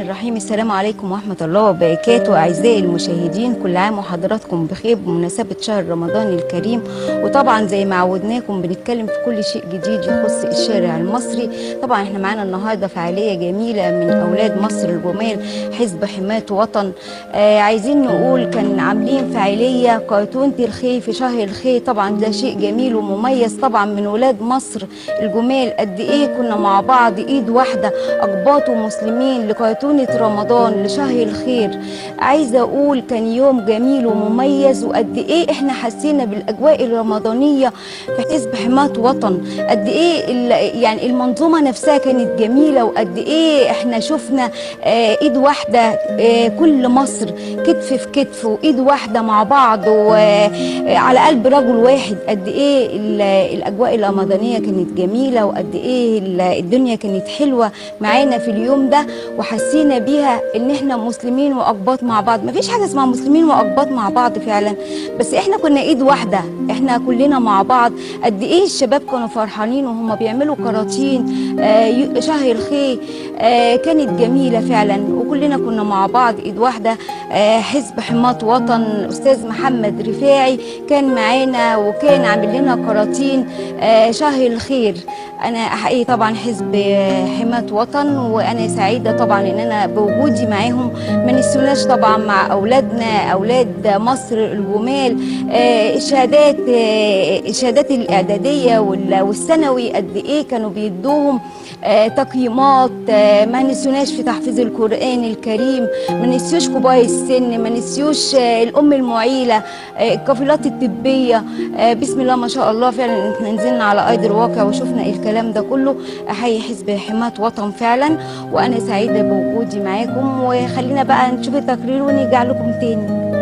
الرحيم. السلام عليكم ورحمة الله وبركاته. أعزائي المشاهدين، كل عام وحضراتكم بخير بمناسبة شهر رمضان الكريم. وطبعا زي ما عودناكم بنتكلم في كل شيء جديد يخص الشارع المصري. طبعا احنا معانا النهارده فعالية جميلة من أولاد مصر الجمال، حزب حماية وطن. عايزين نقول كان عاملين فعالية كرتونة الخير في شهر الخير. طبعا ده شيء جميل ومميز طبعا من ولاد مصر الجمال. قد ايه كنا مع بعض ايد واحدة، أقباط ومسلمين، لكرتونة رمضان لشهر الخير. عايزة أقول كان يوم جميل ومميز، وقد إيه إحنا حسينا بالأجواء الرمضانية في حزب حماية وطن. قد إيه يعني المنظومة نفسها كانت جميلة، وقد إيه إحنا شفنا إيد واحدة، كل مصر كتف في كتف وإيد واحدة مع بعض وعلى قلب رجل واحد. قد إيه الأجواء الرمضانية كانت جميلة، وقد إيه الدنيا كانت حلوة معانا في اليوم ده، وحسينا بيها ان احنا مسلمين واقباط مع بعض. مفيش حاجه اسمها مسلمين واقباط مع بعض فعلا، بس احنا كنا ايد واحده، احنا كلنا مع بعض. قد ايه الشباب كانوا فرحانين وهم بيعملوا كراتين شهر الخير. كانت جميله فعلا، وكلنا كنا مع بعض ايد واحده. حزب حماية وطن الاستاذ محمد رفاعي كان معانا وكان عامل لنا كراتين شهر الخير. انا احيي طبعا حزب حماية وطن، وانا سعيده طبعا ان انا بوجودي معاهم. ما نسوناش طبعا مع اولادنا، اولاد مصر الجمال. الشهادات الاعداديه والثانوي قد ايه كانوا بيدوهم تقييمات. ما نسيوناش في تحفيظ القرآن الكريم، ما نسيوش كبار السن، ما نسيوش الأم المعيلة، القافلات الطبية. بسم الله ما شاء الله، فعلا احنا نزلنا على أرض الواقع وشفنا الكلام ده كله. أحيي حزب حماية وطن فعلا، وأنا سعيدة بوجودي معاكم. وخلينا بقى نشوف التقرير ونرجع لكم تاني.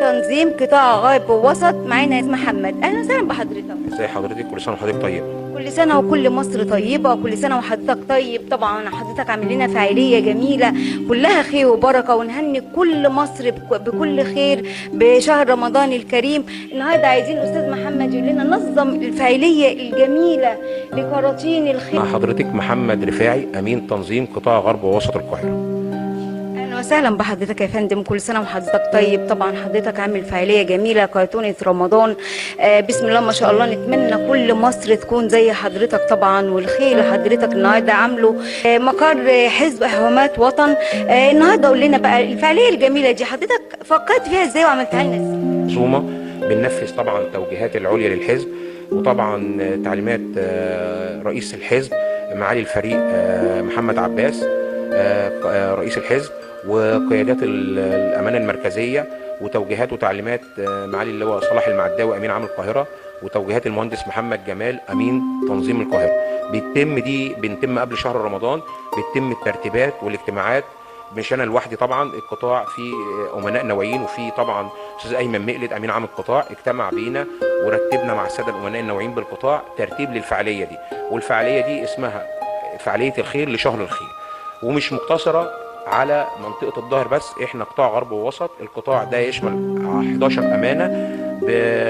تنظيم قطاع غرب ووسط، معانا اسم محمد. اهلا وسهلا بحضرتك. ازي حضرتك؟ كل سنه وحضرتك طيب. كل سنه وكل مصر طيبه، وكل سنه وحضرتك طيب. طبعا حضرتك عامل لنا فعاليه جميله كلها خير وبركه، ونهني كل مصر بكل خير بشهر رمضان الكريم. النهارده عايزين استاذ محمد يقول لنا نظم الفعاليه الجميله لكراتين الخير. مع حضرتك محمد رفاعي، امين تنظيم قطاع غرب ووسط القاهره. وسهلا بحضرتك يا فندم، كل سنه وحضرتك طيب. طبعا حضرتك عامل فعاليه جميله كرتونه رمضان. بسم الله ما شاء الله. نتمنى كل مصر تكون زي حضرتك طبعا، والخير اللي حضرتك النهارده عامله مقر حزب حماية وطن. النهارده قول لنا بقى الفعاليه الجميله دي حضرتك فكرت فيها ازاي وعملتها لنا ازاي؟ منظومه بننفذ طبعا التوجيهات العليا للحزب، وطبعا تعليمات رئيس الحزب معالي الفريق محمد عباس رئيس الحزب، وقيادات الامانه المركزيه، وتوجيهات وتعليمات معالي اللواء صلاح المعداوي امين عام القاهره، وتوجيهات المهندس محمد جمال امين تنظيم القاهره. بنتم قبل شهر رمضان، بتتم الترتيبات والاجتماعات. مش انا لوحدي طبعا، القطاع فيه امناء نوعيين، وفي طبعا استاذ ايمن مقلد امين عام القطاع اجتمع بينا ورتبنا مع الساده الامناء النوعيين بالقطاع ترتيب للفعاليه دي. والفعاليه دي اسمها فعاليه الخير لشهر الخير، ومش مقتصره على منطقه الظاهر بس. احنا قطاع غرب ووسط. القطاع ده يشمل 11 امانه.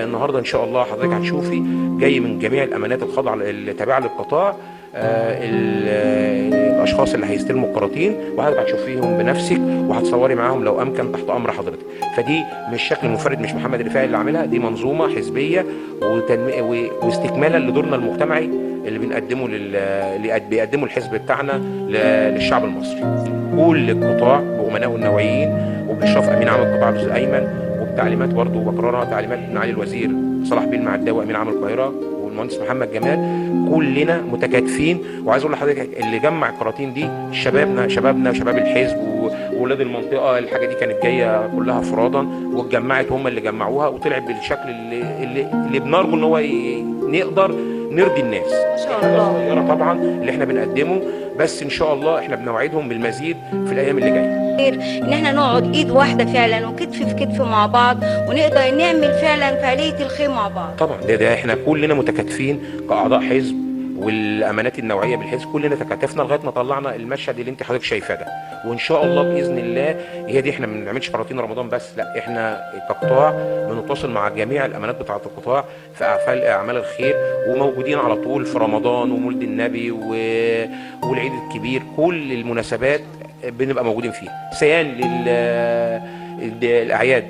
النهارده ان شاء الله حضرتك هتشوفي جاي من جميع الامانات الخاضعه اللي تابعه للقطاع الاشخاص اللي هيستلموا الكراتين، وحضرتك هتشوفيهم بنفسك وهتصوري معاهم لو امكن، تحت امر حضرتك. فدي مش شكل منفرد، مش محمد رفاعي اللي عاملها، دي منظومه حزبيه واستكمالا لدورنا المجتمعي اللي بنقدمه اللي بيقدمه الحزب بتاعنا للشعب المصري. كل القطاع بامنائه النوعيين وباشراف امين عام القطاع الاستاذ ايمن، وبتعليمات برضه وبقرارها تعليمات من معالي الوزير صلاح بيه المعداوي امين عام القاهره والمهندس محمد جمال، كلنا متكاتفين. وعايز اقول لحضرتك اللي جمع الكراتين دي شبابنا وشباب الحزب واولاد المنطقه. الحاجه دي كانت جايه كلها افرادا واتجمعت، هم اللي جمعوها وطلعت بالشكل اللي بنرجو ان هو نقدر نرضي الناس. ما شاء الله صغيره طبعا اللي احنا بنقدمه، بس ان شاء الله احنا بنوعدهم بالمزيد في الايام اللي جايه. ان احنا نقعد ايد واحده فعلا وكتف في كتف مع بعض، ونقدر نعمل فعلا فعاليه الخير مع بعض. طبعا ده احنا كلنا متكاتفين كاعضاء حزب والامانات النوعيه بالحزب، كلنا تكاتفنا لغايه ما طلعنا المشهد اللي انت حضرتك شايفاه ده. وان شاء الله باذن الله هي دي، احنا ما بنعملش كراتين رمضان بس، لا احنا كقطاع بنتواصل مع جميع الامانات بتاعه القطاع في اعمال الخير، وموجودين على طول في رمضان ومولد النبي والعيد الكبير، كل المناسبات بنبقى موجودين فيها سيان الاعياد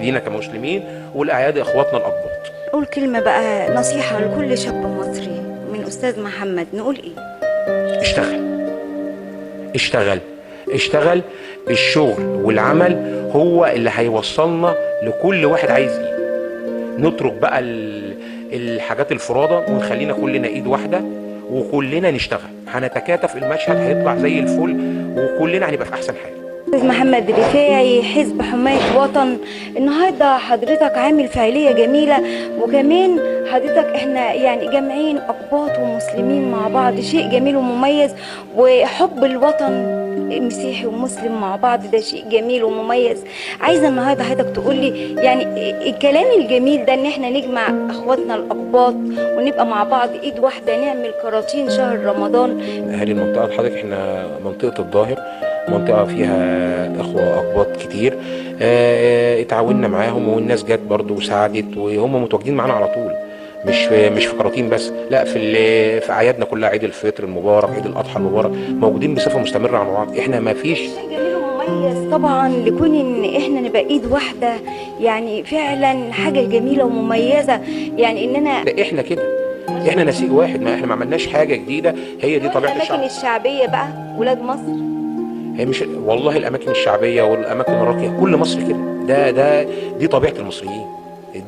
لينا كمسلمين، والاعياد اخواتنا الاقباط. نقول كلمة بقى نصيحة لكل شاب مصري من أستاذ محمد، نقول إيه؟ اشتغل اشتغل اشتغل. الشغل والعمل هو اللي هيوصلنا لكل واحد عايز ايه. نترك بقى الحاجات الفرادة ونخلينا كلنا ايد واحدة وكلنا نشتغل، هنتكاتف، المشهد هيطلع زي الفل وكلنا هنبقى في احسن حال. أستاذ محمد رفاعي، حزب حماية وطن، النهارده حضرتك عامل فعالية جميلة، وكمان حضرتك احنا يعني جامعين أقباط ومسلمين مع بعض، شيء جميل ومميز، وحب الوطن مسيحي ومسلم مع بعض ده شيء جميل ومميز. عايزه النهارده حضرتك تقول لي يعني الكلام الجميل ده، ان احنا نجمع اخواتنا الاقباط ونبقى مع بعض ايد واحده نعمل كراتين شهر رمضان. اهالي المنطقه حضرتك، احنا منطقه الظاهر منطقه فيها اخوه اقباط كتير، اتعاوننا معاهم والناس جت برضو وساعدت، وهم متواجدين معانا على طول، مش في كراتين بس، لا في اعيادنا كلها، عيد الفطر المبارك، عيد الاضحى المبارك، موجودين بصفه مستمره على بعض. احنا ما فيش شيء جميل ومميز طبعا لكون ان احنا نبقى ايد واحده، يعني فعلا حاجه جميله ومميزه، يعني اننا احنا كده، احنا نسيج واحد، ما احنا ما عملناش حاجه جديده، هي دي طبيعه الشعب. الاماكن الشعبيه بقى ولاد مصر، هي مش والله الاماكن الشعبيه والاماكن الراقيه كل مصر كده، دي طبيعه المصريين،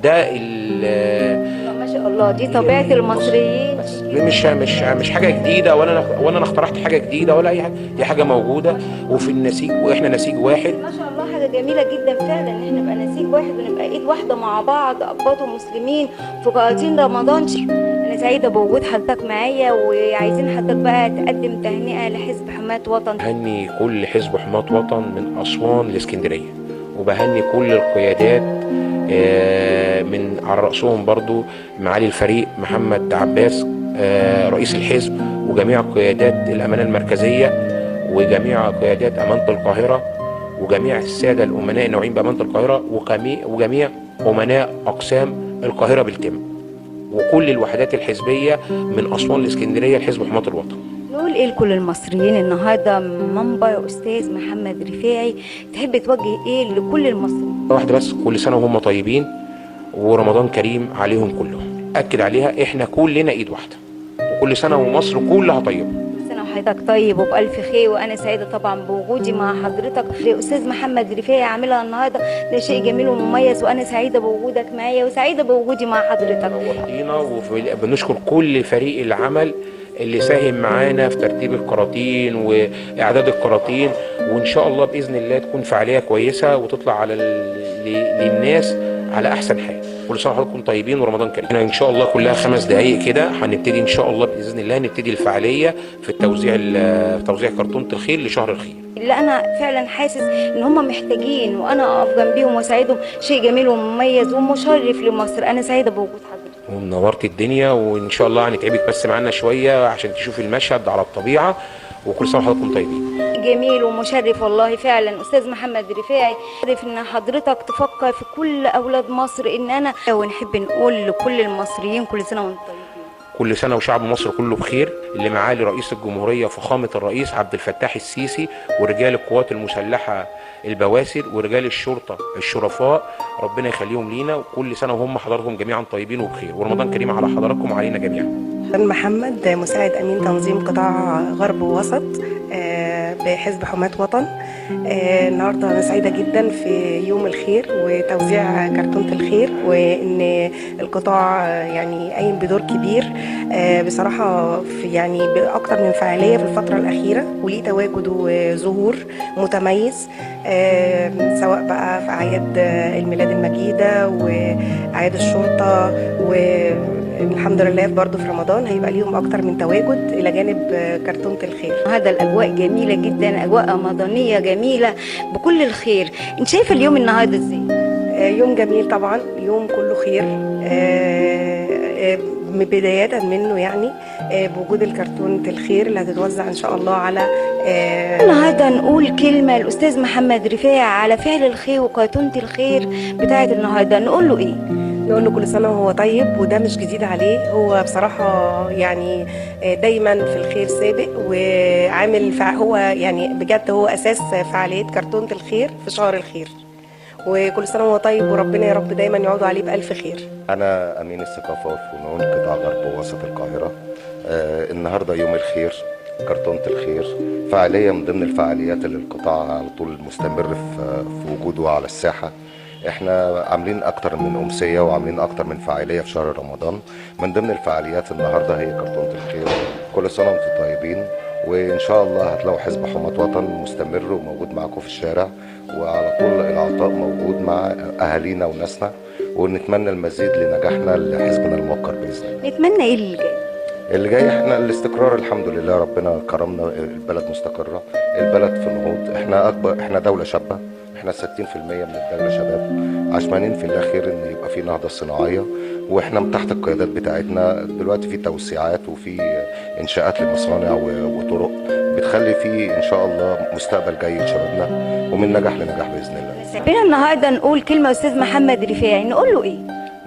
ده ما شاء الله دي طبيعه المصريين. مش حاجه جديده، ولا انا اخترعت حاجه جديده ولا اي حاجه، دي حاجه موجوده وفي النسيج، واحنا نسيج واحد. ما شاء الله حاجه جميله جدا فعلا ان احنا نبقى نسيج واحد ونبقى ايد واحده مع بعض، اقباط ومسلمين في كراتين رمضان. انا سعيده بوجود حضرتك معايا، وعايزين حضرتك بقى تقدم تهنئه لحزب حماة وطن. بهني كل حزب حماة وطن من اسوان لاسكندريه، وبهني كل القيادات، من على رأسهم برضو معالي الفريق محمد عباس رئيس الحزب، وجميع قيادات الأمانة المركزية، وجميع قيادات أمانة القاهرة، وجميع السادة الأمناء النوعين بأمانة القاهرة، وجميع أمناء أقسام القاهرة بالكم، وكل الوحدات الحزبية من أسوان لإسكندرية لحزب حماة الوطن. نقول ايه لكل المصريين النهارده منبر استاذ محمد رفاعي، تحب توجه ايه لكل المصريين؟ واحده بس، كل سنه وهم طيبين ورمضان كريم عليهم كلهم. اكد عليها، احنا كلنا ايد واحده، وكل سنه ومصر كلها طيبه. كل سنه وحضرتك طيب وبالف خير، وانا سعيده طبعا بوجودي مع حضرتك. الاستاذ محمد رفاعي عاملها النهارده ده شيء جميل ومميز، وانا سعيده بوجودك معايا وسعيده بوجودي مع حضرتك. وبنشكر كل فريق العمل اللي ساهم معانا في ترتيب الكراتين واعداد الكراتين، وان شاء الله باذن الله تكون فعاليه كويسه وتطلع على للناس على احسن حال. كل سنه وحضراتكم طيبين ورمضان كريم. ان شاء الله كلها 5 دقائق كده هنبتدي ان شاء الله باذن الله، نبتدي الفعاليه في توزيع كرتونه الخير لشهر الخير. اللي انا فعلا حاسس ان هم محتاجين، وانا اقف جنبيهم واساعدهم، شيء جميل ومميز ومشرف لمصر. انا سعيده بوجود حضرتك ونورت الدنيا، وان شاء الله هنتعبك بس معانا شويه عشان تشوفي المشهد على الطبيعه، وكل سنه وحضراتكم طيبين. جميل ومشرف والله فعلا استاذ محمد رفاعي. عارف ان حضرتك تفكر في كل اولاد مصر، ان انا ونحب نقول لكل المصريين كل سنه وانتم طيبين. كل سنه وشعب مصر كله بخير. اللي معالي رئيس الجمهوريه فخامه الرئيس عبد الفتاح السيسي، ورجال القوات المسلحه البواسل، ورجال الشرطه الشرفاء، ربنا يخليهم لينا، وكل سنه وهم حضراتكم جميعا طيبين وبخير، ورمضان كريم على حضراتكم وعلينا جميعا. محمد، مساعد امين تنظيم قطاع غرب ووسط بحزب حماة وطن. النهارده انا سعيده جدا في يوم الخير وتوزيع كرتونه الخير، وان القطاع يعني قايم بدور كبير بصراحه في يعني باكتر من فعاليه في الفتره الاخيره، وليه تواجد وظهور متميز سواء بقى في اعياد الميلاد المجيده واعياد الشرطه، والحمد لله برضه في رمضان هيبقى ليهم اكتر من تواجد الى جانب كرتونه الخير. هذا الاجواء جميله جدا، اجواء رمضانيه جميله بكل الخير. انت شايفه اليوم النهارده ازاي؟ يوم جميل طبعا، يوم كله خير، بداية منه يعني بوجود الكرتونة الخير اللي هتتوزع إن شاء الله على النهارده نقول كلمة الأستاذ محمد رفاعي على فعل الخير وكرتونة الخير بتاعت النهارده، نقول له إيه؟ نقول له كل سنة وهو طيب، وده مش جديد عليه. هو بصراحة يعني دايما في الخير سابق وعامل هو يعني بجد هو أساس فعالية كرتونة الخير في شهر الخير. وكل سنة وهو طيب، وربنا يا رب دايما يعود عليه بألف خير. أنا أمين الثقافة والفنون قطاع غرب ووسط القاهرة. النهاردة يوم الخير، كرتونة الخير، فعالية من ضمن الفعاليات اللي القطاع على طول مستمر في وجوده على الساحة. احنا عاملين اكتر من امسيه وعاملين اكتر من فعاليه في شهر رمضان. من ضمن الفعاليات النهارده هي كرتونه الخير. كل سنه وانتم طيبين، وان شاء الله هتلاقوا حزب حماة وطن مستمر وموجود معاكم في الشارع، وعلى طول العطاء موجود مع اهالينا وناسنا، ونتمنى المزيد لنجاحنا لحزبنا الموقر باذن الله. نتمنى إيه اللي جاي؟ اللي جاي احنا الاستقرار، الحمد لله ربنا كرمنا، البلد مستقره، البلد في نهوض. احنا دوله شابه، احنا 60% من الدولة شباب، عشمانين في الله خير ان يبقى في نهضة صناعية، واحنا تحت القيادات بتاعتنا دلوقتي في توسيعات وفي انشاءات لمصانع وطرق بتخلي في ان شاء الله مستقبل جاي لشبابنا، ومن نجاح لنجاح باذن الله. سابنا النهارده نقول كلمة أستاذ محمد رفاعي، نقول له إيه؟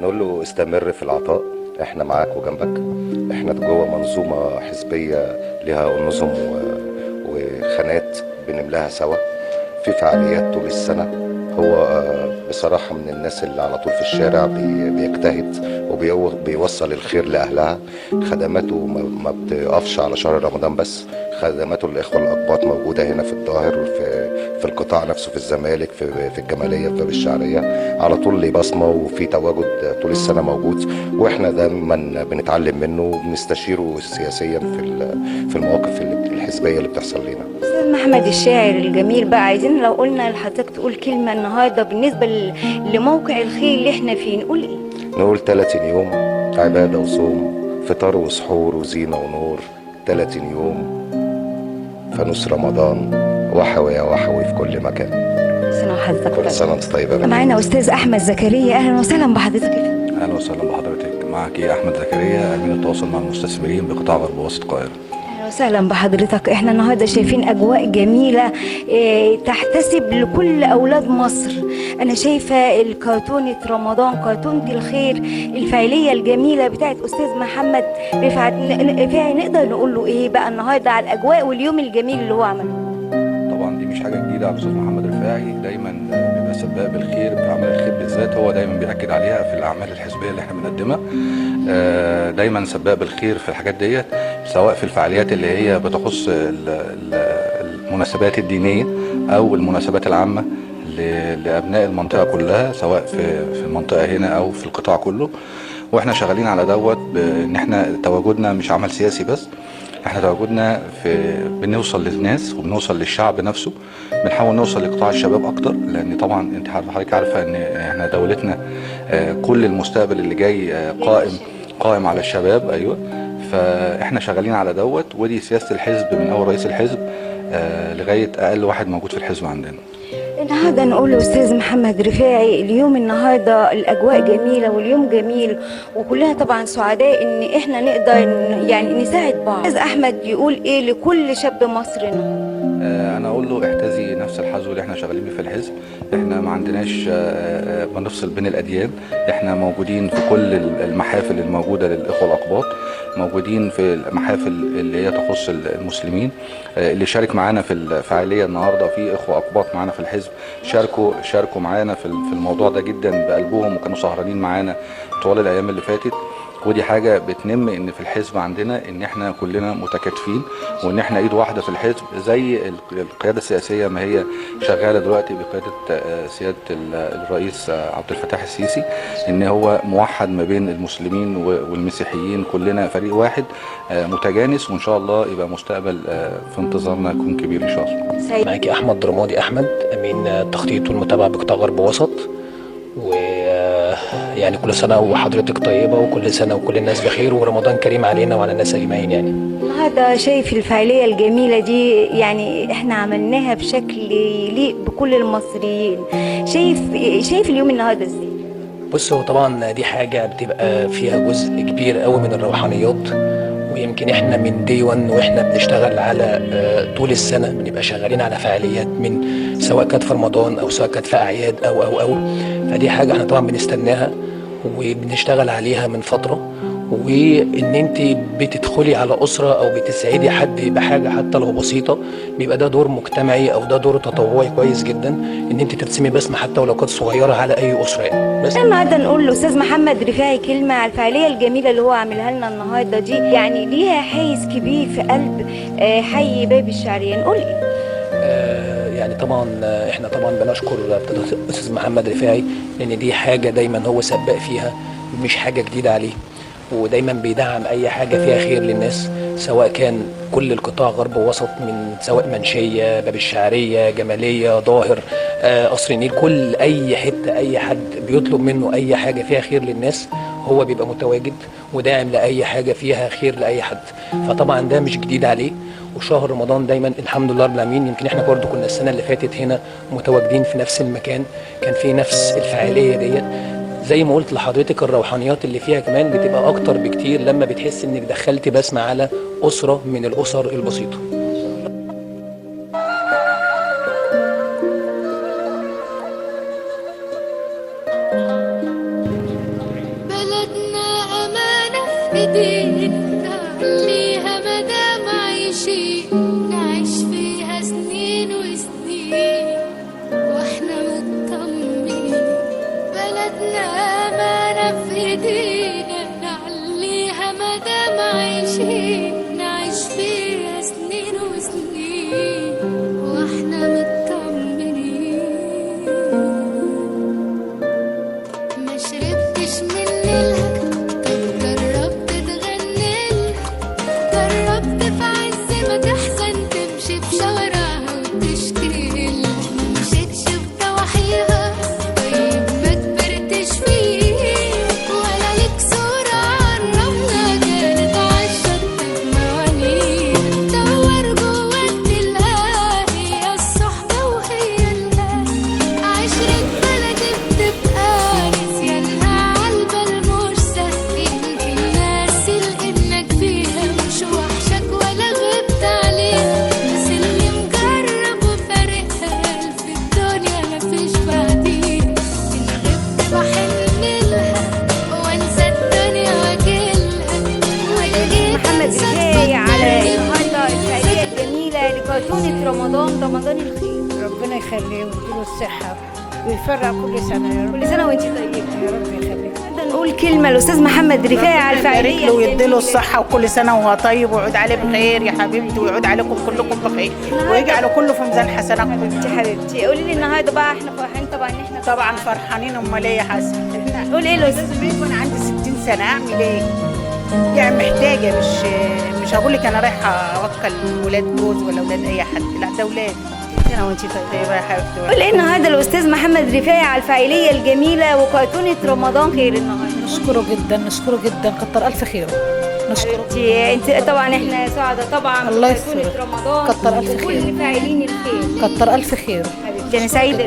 نقول له استمر في العطاء، احنا معاك وجنبك. احنا جوه منظومة حزبية لها نظم وخانات بنملاها سوا، في فعاليات طول السنة. هو بصراحة من الناس اللي على طول في الشارع بيجتهد وبيوصل الخير لأهلها. خدماته ما بتقفش على شهر رمضان بس، خدماته للإخوة الأقباط موجودة هنا في الظاهر، في القطاع نفسه، في الزمالك، في الجمالية، في باب الشعرية، على طول ليه بصمة وفي تواجد طول السنة موجود. وإحنا دايما بنتعلم منه وبنستشيره سياسيا في المواقف الحزبية اللي بتحصل لنا. أستاذ محمد الشاعر الجميل بقى، عايزين لو قلنا لحضرتك تقول كلمة النهارده بالنسبة لموقع الخير اللي احنا فيه، نقول ايه؟ نقول 30 يوم عبادة وصوم، فطار وسحور وزينة ونور. 30 يوم فانوس رمضان، وحوي يا وحوي في كل مكان. سنة وحضرتك كل سنة وانت طيبة. معانا أستاذ أحمد زكريا، أهلا وسهلا بحضرتك. أهلا وسهلا بحضرتك، معك أحمد زكريا، أمين التواصل مع المستثمرين بقطاع غرب وسط القاهرة. اهلا وسهلا بحضرتك. احنا النهارده شايفين اجواء جميله تحتسب لكل اولاد مصر. انا شايفه الكرتونه رمضان، كرتونه الخير، الفعاليه الجميله بتاعت استاذ محمد رفاعي. نقدر نقول له ايه بقى النهارده على الاجواء واليوم الجميل اللي هو عمله؟ طبعا دي مش حاجه جديده على الاستاذ محمد رفاعي، دايما بيبقى سباق بالخير، باعمال الخير بالذات هو دايما بيأكد عليها في الاعمال الحزبيه اللي احنا بنقدمها. دايما سباق بالخير في الحاجات ديت، سواء في الفعاليات اللي هي بتخص المناسبات الدينيه او المناسبات العامه لابناء المنطقه كلها، سواء في المنطقه هنا او في القطاع كله. واحنا شغالين على دوت بان احنا تواجدنا مش عمل سياسي بس، احنا تواجدنا بنوصل للناس وبنوصل للشعب نفسه، بنحاول نوصل لقطاع الشباب اكتر، لان طبعا انت حضرتك عارفه ان احنا دولتنا كل المستقبل اللي جاي قائم على الشباب. ايوه، فاحنا شغالين على دوت، ودي سياسه الحزب من اول رئيس الحزب لغايه اقل واحد موجود في الحزب عندنا. النهارده نقول لاستاذ محمد رفاعي، اليوم النهارده الاجواء جميله واليوم جميل، وكلنا طبعا سعداء ان احنا نقدر يعني نساعد بعض. استاذ احمد يقول ايه لكل شاب مصري النهارده؟ انا اقول له احتذي نفس الحذو اللي احنا شغالين بيه في الحزب. احنا ما عندناش بنفصل بين الاديان، احنا موجودين في كل المحافل الموجوده للاخوه الاقباط، موجودين في المحافل اللي هي تخص المسلمين. اللي شارك معانا في الفعاليه النهارده في اخوه اقباط معانا في الحزب، شاركوا معانا في الموضوع ده جدا بقلبهم، وكانوا سهرانين معانا طوال الايام اللي فاتت. ودي حاجه بتنم ان في الحزب عندنا ان احنا كلنا متكاتفين، وان احنا ايد واحده في الحزب، زي القياده السياسيه ما هي شغاله دلوقتي بقياده سياده الرئيس عبد الفتاح السيسي، ان هو موحد ما بين المسلمين والمسيحيين، كلنا فريق واحد متجانس، وان شاء الله يبقى مستقبل في انتظارنا يكون كبير ان شاء الله. معاكي احمد رمادي احمد، امين التخطيط والمتابعه بقطاع غرب وسط. ويعني كل سنه وحضرتك طيبه، وكل سنه وكل الناس بخير، ورمضان كريم علينا وعلى الناس اجمعين. يعني النهارده شايف الفعاليه الجميله دي، يعني احنا عملناها بشكل يليق بكل المصريين. شايف اليوم النهارده ازاي؟ بص، هو طبعا دي حاجة بتبقى فيها جزء كبير قوي من الروحانيات، ويمكن احنا من دي 1 واحنا بنشتغل على طول السنة بنبقى شغالين على فعاليات، من سواء كانت في رمضان او سواء كانت في اعياد او فدي حاجة احنا طبعا بنستناها وبنشتغل عليها من فترة. وان انت بتدخلي على اسره او بتسعدي حد بحاجه حتى لو بسيطه، بيبقى ده دور مجتمعي او ده دور تطوعي كويس جدا، ان انت ترسمي بسمه حتى ولو كانت صغيره على اي اسره يعني. بس النهارده نقول لاستاذ محمد رفاعي كلمه على الفعاليه الجميله اللي هو عاملها لنا النهارده دي، يعني ليها حيز كبير في قلب حي باب الشعريه، نقول ايه؟ يعني طبعا احنا طبعا بنشكر استاذ محمد رفاعي، لان دي حاجه دايما هو سباق فيها، مش حاجه جديده عليه، ودايما بيدعم اي حاجه فيها خير للناس، سواء كان كل القطاع غرب ووسط، من سواء منشيه، باب الشعريه، جماليه، ظاهر، قصر النيل، كل اي حته اي حد بيطلب منه اي حاجه فيها خير للناس هو بيبقى متواجد وداعم لاي حاجه فيها خير لاي حد. فطبعا ده مش جديد عليه. وشهر رمضان دايما الحمد لله رب العالمين، يمكن احنا برضو كنا السنه اللي فاتت هنا متواجدين في نفس المكان، كان في نفس الفعاليه ديت. زي ما قلت لحضرتك، الروحانيات اللي فيها كمان بتبقى اكتر بكتير لما بتحس انك دخلتي بسمة على اسرة من الاسر البسيطة. بلدنا امانة في ايدينا، نخليها مدام عايشين، نعيش فيها سنين وسنين واحنا مطمنين. بلدنا أمانة في إيدينا، نعليها مدام عايشين، نعيش فيها سنين وسنين واحنا مطمنين. ما شربتش من نيلها، طب جربت تغنيلها، جربت في عز ما تحزن تمشي في شوارعها وتشكيلها، مشيتش في ضواحيها رمضان الخير. ربنا يخليه ويديله الصحة ويفرق كل سنة يا رب. كل سنه وانت طيبه يا رب يخليه. نقول كلمه لاستاذ محمد رفاعي على الفعاليه ويديله الصحة وكل سنة وهو طيب، ويعود عليه بخير يا حبيبتي، ويعود عليكم كلكم بخير، ويجعله كله في ميزان حسناتكم. حبيبتي قولي لي النهارده بقى، احنا فرحانين طبعا ان احنا طبعا فرحانين. امال ايه يا حسن؟ نقول ايه لاستاذ بيت وانا عندي 60 سنة اعمل ايه؟ يعني محتاجة، مش هقول لك انا رايحة اوكل ولاد جوز ولا ولاد اي حد، لا ده ولاد. سنه وانت طيبه يا حبيبتي. قول ايه النهارده الاستاذ محمد رفاعي على الفعاليه الجميله وكرتونه رمضان خير النهارده؟ نشكره جدا كتر الف خيره. نشكره انت طبعا احنا سعداء طبعا الله بكرتونه رمضان، كتر الف خير، كل فاعلين الخير كتر الف خير حبيبتي. انا سعيده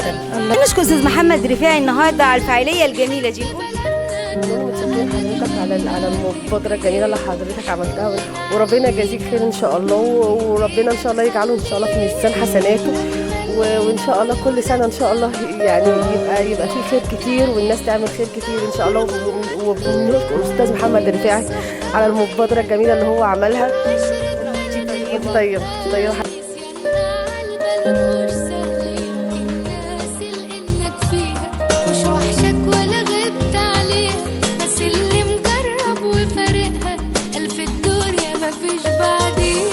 نشكر استاذ محمد رفاعي النهارده على الفعاليه الجميله دي. متشكرين حضرتك على المبادرة الجميلة اللي حضرتك عملتها، وربنا يجازيك خير ان شاء الله، وربنا ان شاء الله يجعله ان شاء الله في ميزان حسناته، وان شاء الله كل سنة ان شاء الله يعني يبقى في خير كتير، والناس تعمل خير كتير ان شاء الله. وبنشكر استاذ محمد رفاعي على المبادرة الجميلة اللي هو عملها. طيب مش وحشك ولا غبت عليها، بس اللي مجرب وفارقها ألف الدنيا مفيش بعدين.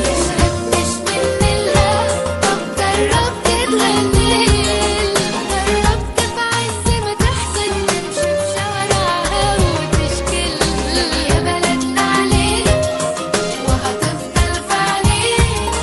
مشربتش من نيلها، طب جربت تغنيلها، جربت في عز ما تحزن تمشي في شوارعها وتشكيلها. يا بلدنا عليك وهتفضل في عينيك،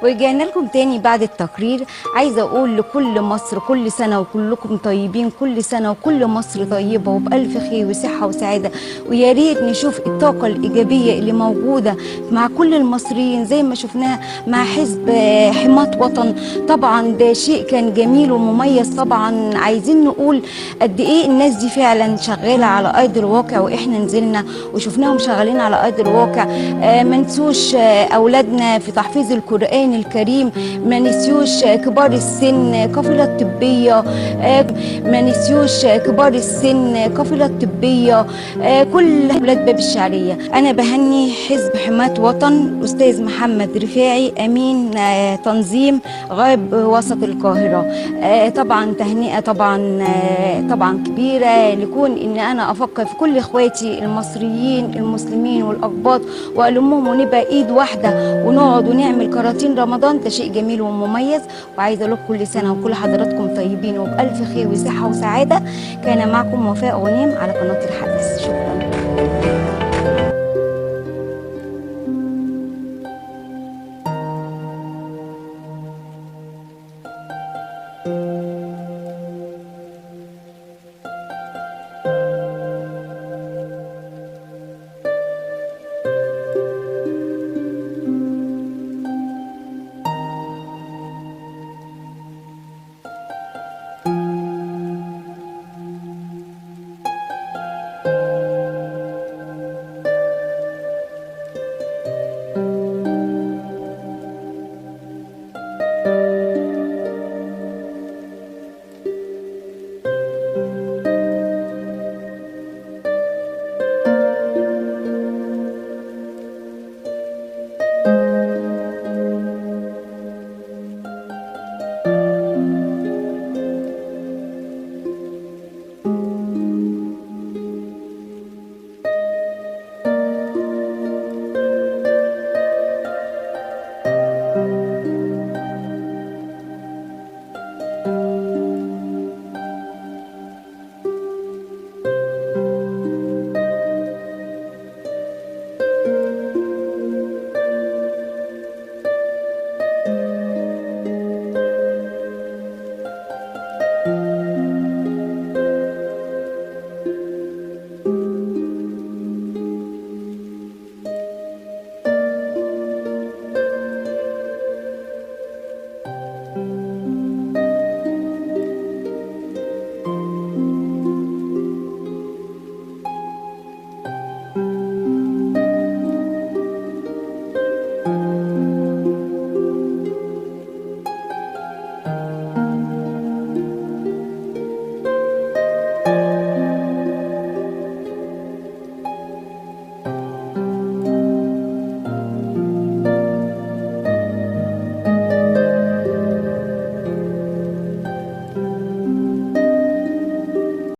ورجعنا لكم تاني بعد التقرير. عايزه اقول لكل مصر كل سنه وكلكم طيبين، كل سنه وكل مصر طيبه وبالف خير وصحه وسعاده. ويا ريت نشوف الطاقه الايجابيه اللي موجوده مع كل المصريين زي ما شفناها مع حزب حماة وطن. طبعا ده شيء كان جميل ومميز. طبعا عايزين نقول قد ايه الناس دي فعلا شغاله على ارض الواقع، واحنا نزلنا وشفناهم شغالين على ارض الواقع. ما نسوش اولادنا في تحفيظ القرآن الكريم، ما نسيوش كبار السن، قافلة طبية، ما نسيوش كبار السن، قافلة طبية، كل أولاد باب الشعرية. أنا بهني حزب حماة وطن أستاذ محمد رفاعي أمين تنظيم غرب وسط القاهرة. طبعا تهنئة طبعا كبيرة لكون إن أنا أفكر في كل إخواتي المصريين المسلمين والأقباط وألمهم ونبقى إيد واحدة ونقعد ونعمل كراتين رمضان. ده شيء جميل ومميز. وعايزه اقول كل سنه وكل حضراتكم طيبين وبالف خير وصحه وسعاده. كان معكم وفاء غنيم على قناه الحدث. شكرا.